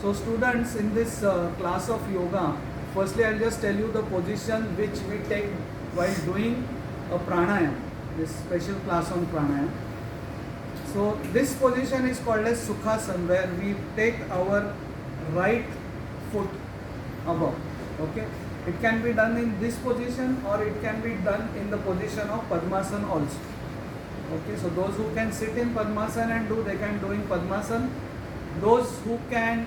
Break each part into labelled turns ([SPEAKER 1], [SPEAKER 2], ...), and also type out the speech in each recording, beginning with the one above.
[SPEAKER 1] So students, in this class of yoga, firstly I'll just tell you the position which we take while doing a pranayam, this special class on pranayam. So this position is called as Sukhasana, where we take our right foot above. Okay, it can be done in this position or it can be done in the position of Padmasana also. Okay, so those who can sit in Padmasana and do, they can do in Padmasana. Those who can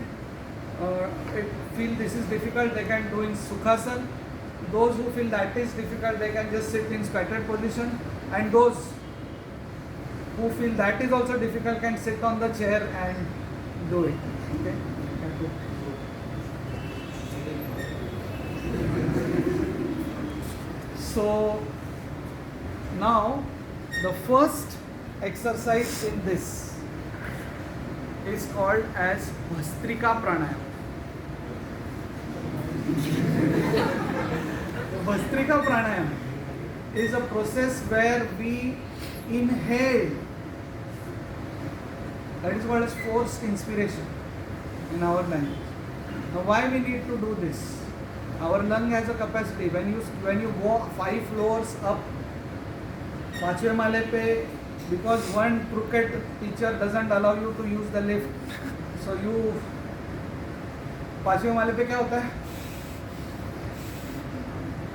[SPEAKER 1] feel this is difficult, they can do in Sukhasana. Those who feel that is difficult, they can just sit in scattered position. And those who feel that is also difficult can sit on the chair and do it. Okay. So now the first exercise in this is called as Bhastrika Pranayam. Bhastrika Pranayam is a process where we inhale, that is called as forced inspiration in our language. Now why we need to do this? Our lung has a capacity. When you walk 5 floors up, पांचवे माले पे, because one crooked teacher doesn't allow you to use the lift, so you पांचवे माले पे क्या होता है?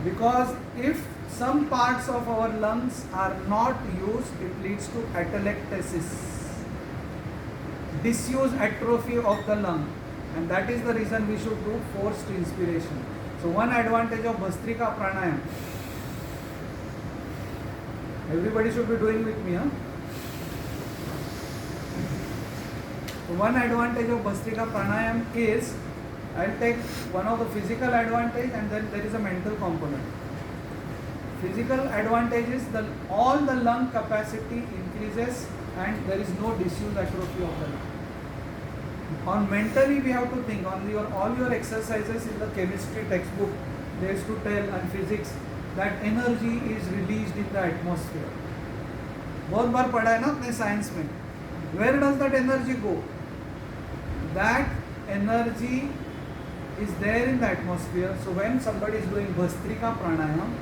[SPEAKER 1] Because if some parts of our lungs are not used, it leads to atelectasis, disuse, atrophy of the lung, and that is the reason we should do forced inspiration. So one advantage of Bhastrika Pranayam, everybody should be doing with me, huh? So one advantage of Bhastrika Pranayam is, I'll take one of the physical advantage and then there is a mental component. Physical advantage is all the lung capacity increases and there is no disuse, atrophy of the lung. On mentally we have to think on all your exercises in the chemistry textbook, they used to tell, and physics, that energy is released in the atmosphere. बहुत बार पढ़ा है ना अपने science में. Where does that energy go? That energy is there in the atmosphere. So when somebody is doing Bhastrika Pranayam,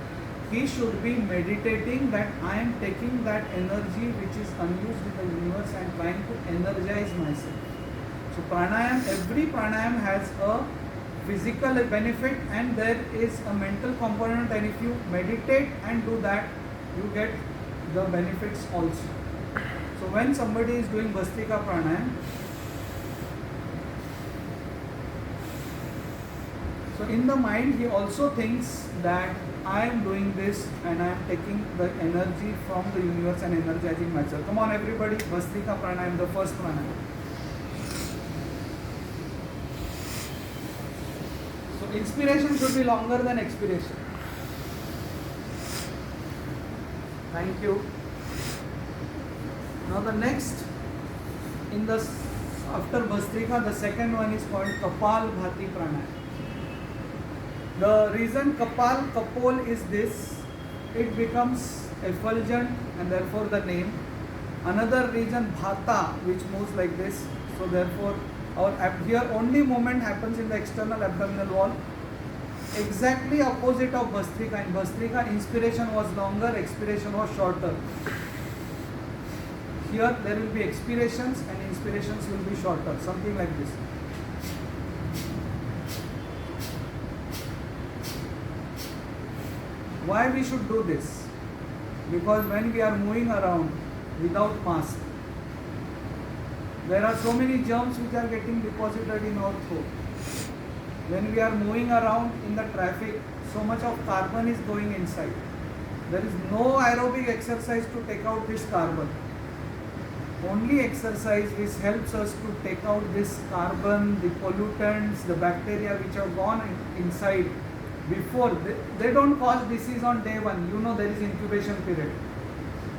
[SPEAKER 1] he should be meditating that I am taking that energy which is unused in the universe and trying to energize myself. So pranayam, every pranayam has a physical benefit and there is a mental component, and if you meditate and do that, you get the benefits also. So when somebody is doing Bhastrika Pranayam, so in the mind he also thinks that I am doing this and I am taking the energy from the universe and energizing myself. Come on everybody, Bhastrika Pranayam, the first pranayam. So inspiration should be longer than expiration. Thank you. Now the next, after Bhastrika, the second one is called Kapalbhati Pranayam. The reason Kapal is this, it becomes effulgent and therefore the name. Another reason Bhata, which moves like this, so therefore here only movement happens in the external abdominal wall. Exactly opposite of Bhastrika. In Bhastrika, inspiration was longer, expiration was shorter. Here there will be expirations and inspirations will be shorter, something like this. Why we should do this? Because when we are moving around without mask, there are so many germs which are getting deposited in our throat. When we are moving around in the traffic, so much of carbon is going inside. There is no aerobic exercise to take out this carbon. Only exercise which helps us to take out this carbon, the pollutants, the bacteria which have gone inside before. They don't cause disease on day one. You know there is incubation period.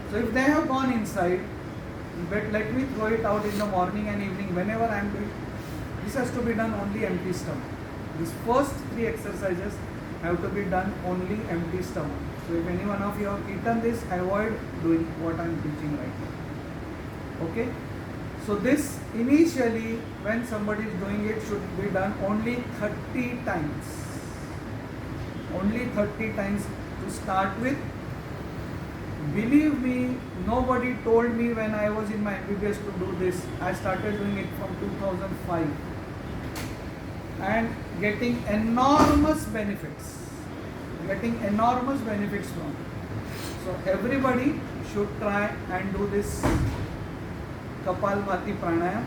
[SPEAKER 1] So if they have gone inside, but let me throw it out in the morning and evening whenever I am doing. This has to be done only empty stomach. These first 3 exercises have to be done only empty stomach. So if any one of you have eaten this, avoid doing what I am teaching right now. Okay? So this initially, when somebody is doing it, should be done only 30 times. Only 30 times to start with. Believe me, nobody told me when I was in my MBBS to do this. I started doing it from 2005 and getting enormous benefits. Getting enormous benefits from it. So everybody should try and do this Kapalbhati Pranayam.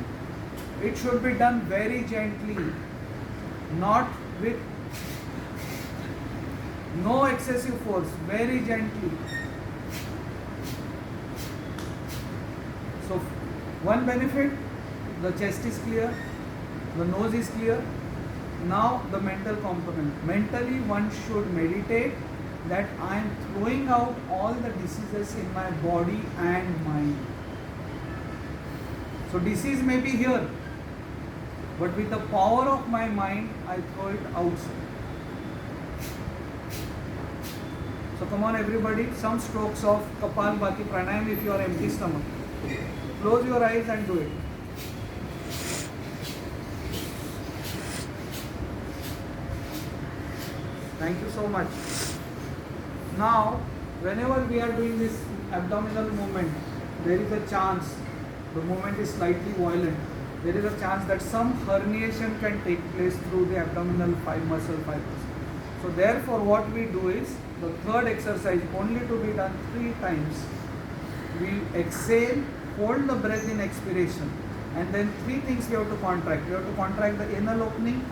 [SPEAKER 1] It should be done very gently, not with no excessive force, very gently. So one benefit, the chest is clear, the nose is clear. Now the mental component. Mentally one should meditate that I am throwing out all the diseases in my body and mind. So disease may be here, but with the power of my mind, I throw it outside. So come on everybody, some strokes of Kapalbhati Pranayam if you are empty stomach. Close your eyes and do it. Thank you so much. Now, whenever we are doing this abdominal movement, there is a chance, the movement is slightly violent, there is a chance that some herniation can take place through the abdominal muscle fibers. So therefore what we do is, the third exercise only to be done 3 times. We exhale, hold the breath in expiration, and then 3 things we have to contract. We have to contract the anal opening,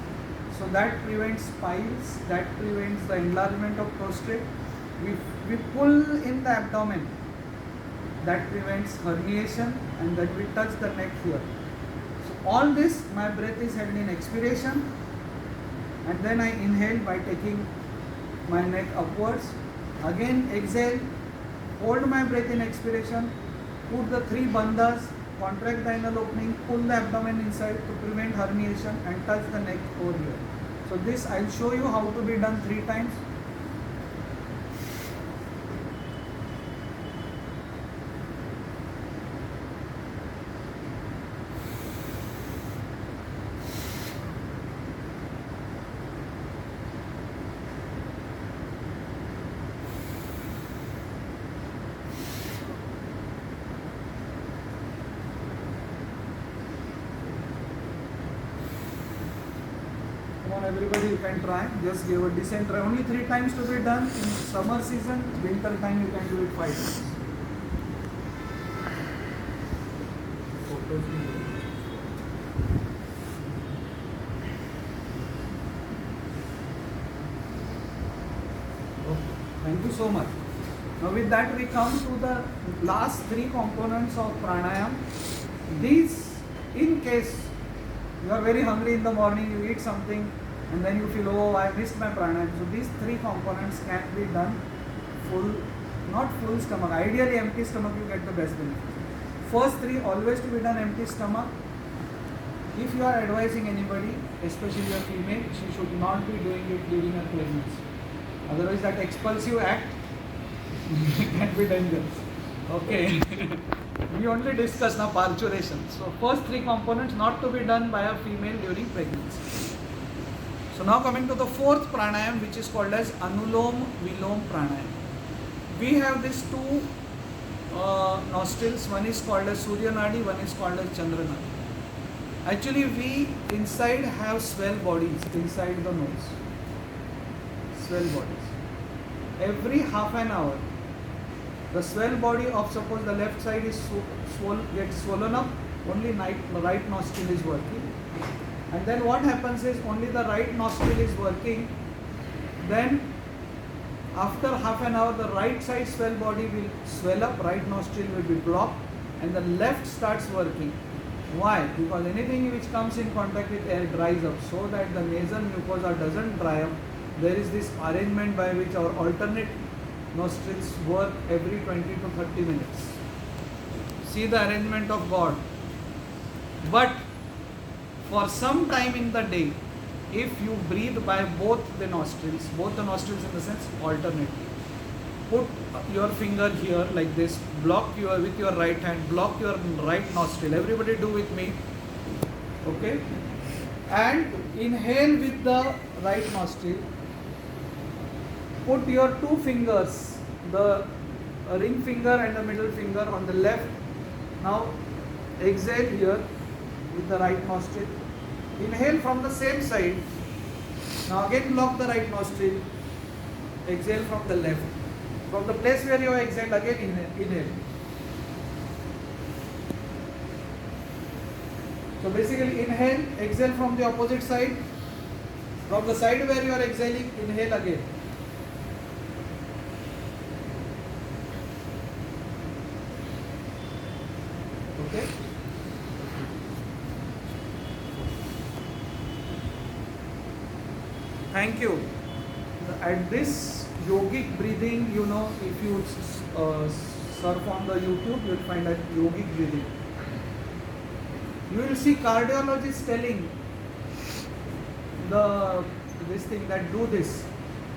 [SPEAKER 1] so that prevents piles, that prevents the enlargement of prostate. We pull in the abdomen, that prevents herniation, and then we touch the neck here. So all this, my breath is held in expiration, and then I inhale by taking my neck upwards. Again exhale, hold my breath in expiration, put the 3 bandhas, contract the anal opening, pull the abdomen inside to prevent herniation, and touch the neck over here. So this I will show you how to be done 3 times. Everybody, you can try, just give a decent try. Only 3 times to be done. In summer season, winter time you can do it 5 times. Okay. Thank you so much. Now with that we come to the last 3 components of pranayam. These, in case you are very hungry in the morning, you eat something, and then you feel, oh, I missed my pranayam. So these 3 components can be done full, not full stomach. Ideally empty stomach you get the best benefit. First 3 always to be done empty stomach. If you are advising anybody, especially a female, she should not be doing it during her pregnancy. Otherwise that expulsive act can be dangerous. Okay. We only discuss now parturition. So first 3 components not to be done by a female during pregnancy. So now coming to the 4th pranayam, which is called as Anulom Vilom Pranayam. We have these 2 nostrils. One is called as Surya Nadi, one is called as Chandra Nadi. Actually we inside have swell bodies inside the nose. Swell bodies. Every half an hour, the swell body of, suppose the left side is gets swollen up, only right nostril is working. And then what happens is only the right nostril is working. Then after half an hour, the right side swell body will swell up, right nostril will be blocked, and the left starts working. Why? Because anything which comes in contact with air dries up. So that the nasal mucosa doesn't dry up, there is this arrangement by which our alternate nostrils work every 20 to 30 minutes. See the arrangement of God. But for some time in the day, if you breathe by both the nostrils in the sense alternately, put your finger here like this, block your with your right hand, block your right nostril. Everybody do with me. Okay, and inhale with the right nostril. Put your two fingers, the ring finger and the middle finger on the left. Now exhale here with the right nostril. Inhale from the same side. Now again block the right nostril. Exhale from the left. From the place where you exhale, again inhale. So basically inhale, exhale from the opposite side. From the side where you are exhaling, inhale again. Okay. Thank you. At this yogic breathing, you know, if you surf on the YouTube, you will find that yogic breathing. You will see cardiologists telling this thing that do this.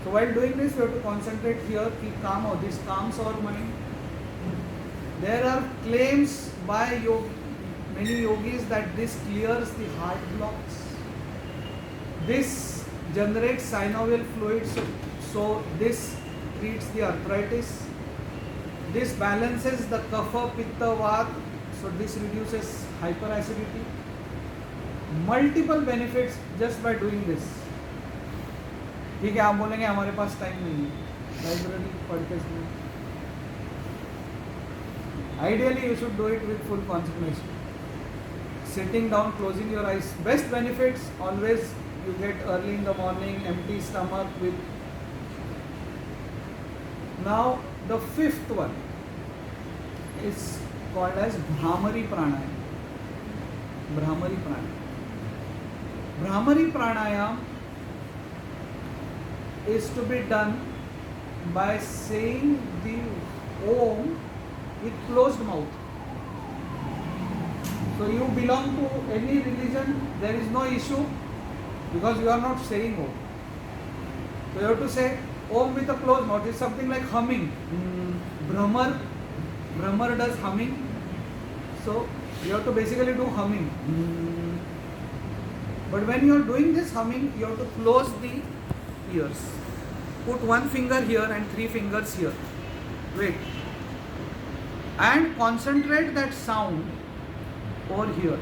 [SPEAKER 1] So while doing this, you have to concentrate here, keep calm, or this calms our mind. There are claims by many yogis that this clears the heart blocks. This generates synovial fluid, so this treats the arthritis. This balances the kapha, pitta, vata, so this reduces hyperacidity. Multiple benefits just by doing this. ठीक है, आप बोलेंगे हमारे पास time नहीं है, library पढ़ते समय. Ideally, you should do it with full concentration. Sitting down, closing your eyes. Best benefits always you get early in the morning, empty stomach with. Now the fifth one is called as Bhramari Pranayam. Bhramari Pranayam. Bhramari Pranayam is to be done by saying the Om with closed mouth. So you belong to any religion, there is no issue because you are not saying Om. So you have to say Om with a closed mouth. It's something like humming. Brahmar does humming. So you have to basically do humming. But when you are doing this humming, you have to close the ears. Put one finger here and three fingers here. Wait. And concentrate that sound over here.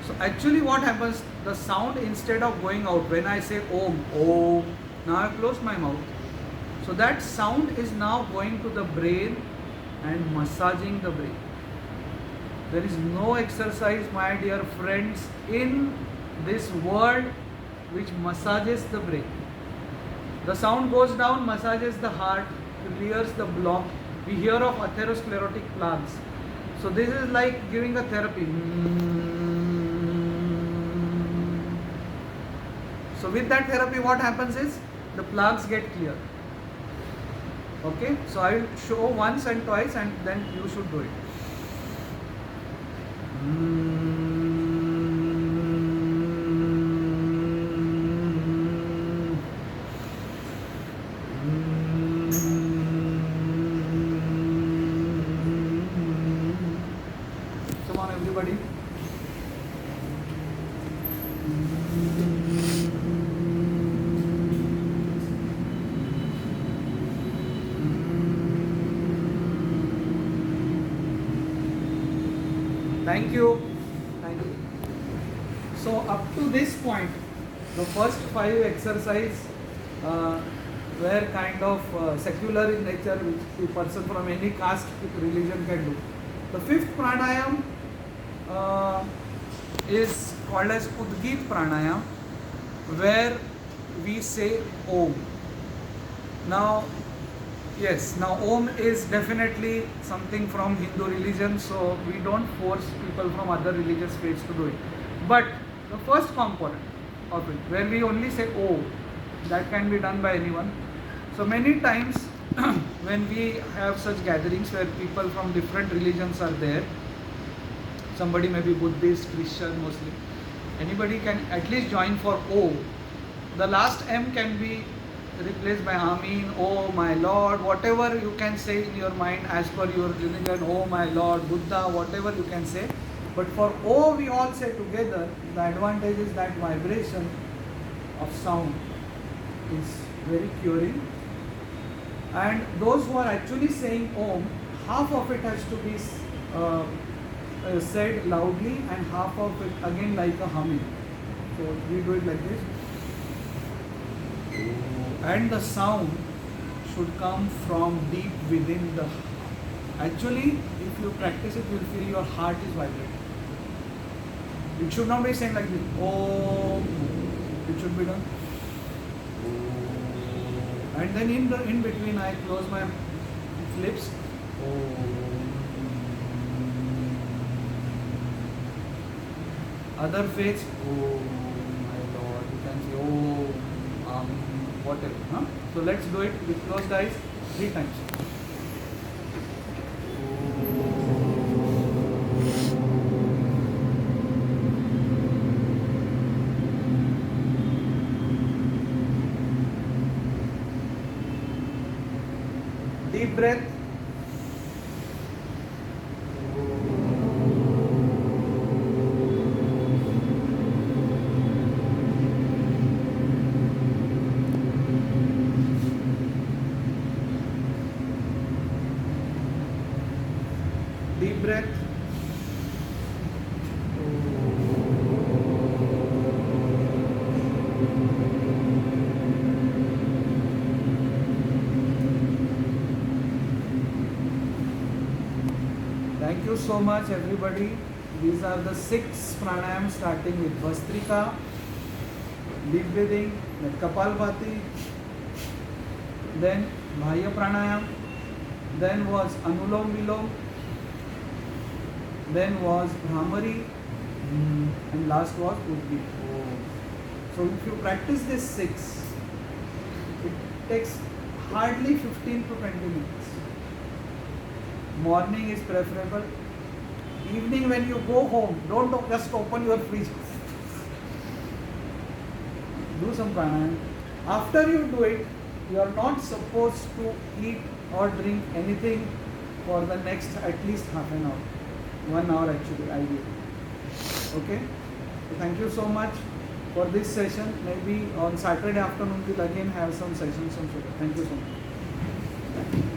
[SPEAKER 1] So actually what happens, the sound instead of going out, when I say Om, Om, now I have closed my mouth. So that sound is now going to the brain and massaging the brain. There is no exercise, my dear friends, in this world which massages the brain. The sound goes down, massages the heart, clears the block. We hear of atherosclerotic plaques. So this is like giving a therapy. So with that therapy, what happens is the plaques get clear. Okay, so I will show once and twice, and then you should do it. Come on, everybody. Thank you. Thank you. So up to this point, the first 5 exercises were kind of secular in nature, which a person from any caste religion can do. The 5th pranayam is called as Udgit pranayam, where we say Om. Now, yes, now Om is definitely something from Hindu religion, so we don't force people from other religious faiths to do it. But the first component of it, where we only say O, that can be done by anyone. So many times when we have such gatherings where people from different religions are there, somebody may be Buddhist, Christian, Muslim, anybody can at least join for O. The last M can be replaced by Amin, oh my Lord, whatever you can say in your mind as per your religion, oh my Lord, Buddha, whatever you can say. But for O we all say together, the advantage is that vibration of sound is very curing. And those who are actually saying Om, half of it has to be said loudly and half of it again like a humming. So we do it like this. And the sound should come from deep within the. Actually, if you practice it, you will feel your heart is vibrating. It should not be saying like this. Oh, it should be done. And then in between, I close my lips. Other faiths. Oh my Lord, you can say oh, whatever. Huh? So let's do it with closed eyes 3 times. Deep breath. Deep breath. Thank you so much everybody. These are the 6 pranayams starting with Vastrika, deep breathing, then Kapalbhati, then Bhaya pranayam, then was Anulom Vilom, then was Bhramari, and last was Udgit. So if you practice this 6, it takes hardly 15 to 20 minutes. Morning is preferable. Evening when you go home, don't just open your fridge. Do some pranayam. After you do it, you are not supposed to eat or drink anything for the next at least half an hour. 1 hour actually, ideally. Okay? So thank you so much for this session. Maybe on Saturday afternoon we'll again have some sessions. Thank you so much.